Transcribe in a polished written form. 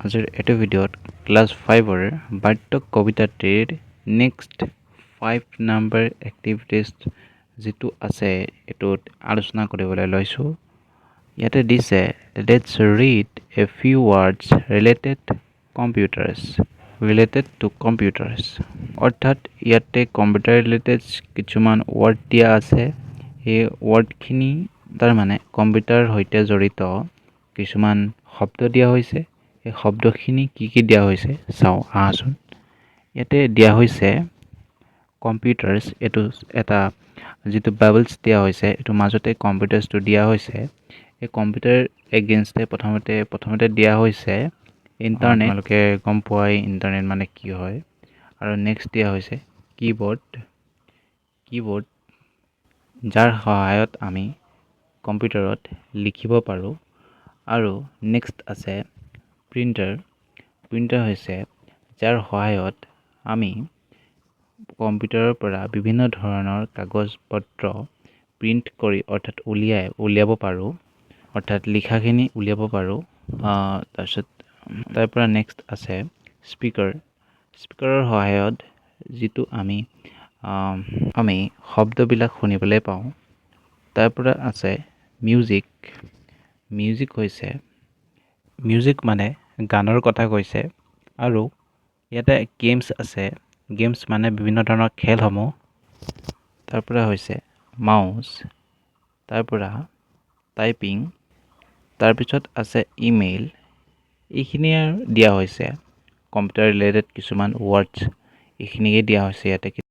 আজিৰ এইটো ভিডিঅ'ত ক্লাছ 5ৰ বাৰ্ত কবিতাটিৰ নেক্সট 5 নাম্বাৰ এক্টিভিটিজ যিটো আছে এইটোত আলোচনা কৰিবলৈ লৈছোঁ। ইয়াতে দিছে let's read a few words related to computers অৰ্থাৎ ইয়াতে কম্পিউটাৰ ৰিলেটেড কিছুমান ৱৰ্ড দিয়া আছে। এই ৱৰ্ডখিনি তাৰমানে কম্পিউটাৰ সৈতে জড়িত কিছুমান শব্দ দিয়া হৈছে। এই শব্দখিনি কি দিয়া হৈছে চাওঁ আহাচোন। ইয়াতে দিয়া হৈছে কম্পিউটাৰ্ছ, এইটো এটা যিটো বাবলছ দিয়া হৈছে এইটো মাজতে কম্পিউটাৰ্ছটো দিয়া হৈছে। এই কম্পিউটাৰ এগেইনষ্টে প্ৰথমতে দিয়া হৈছে ইণ্টাৰনেট। আপোনালোকে গম পোৱাই ইণ্টাৰনেট মানে কি হয়। আৰু নেক্সট দিয়া হৈছে কীবৰ্ড যাৰ সহায়ত আমি কম্পিউটাৰত লিখিব পাৰোঁ। আৰু নেক্সট আছে প্ৰিণ্টাৰ হৈছে যাৰ সহায়ত আমি কম্পিউটাৰৰ পৰা বিভিন্ন ধৰণৰ কাগজ পত্ৰ প্ৰিণ্ট কৰি অৰ্থাৎ উলিয়াব পাৰোঁ, অৰ্থাৎ লিখাখিনি উলিয়াব পাৰোঁ। তাৰ পৰা নেক্সট আছে স্পীকাৰৰ সহায়ত যিটো আমি শব্দবিলাক শুনিবলৈ পাওঁ। তাৰ পৰা আছে মিউজিক মানে গানৰ কথা কৈছে। আৰু ইয়াতে গেমছ আছে, গেমছ মানে বিভিন্ন ধৰণৰ খেলসমূহ। তাৰ পৰা হৈছে মাউছ, তাৰ পৰা টাইপিং, তাৰপিছত আছে ইমেইল। এইখিনিয়ে দিয়া হৈছে কম্পিউটাৰ ৰিলেটেড কিছুমান ৱৰ্ডছ, এইখিনিকে দিয়া হৈছে ইয়াতে।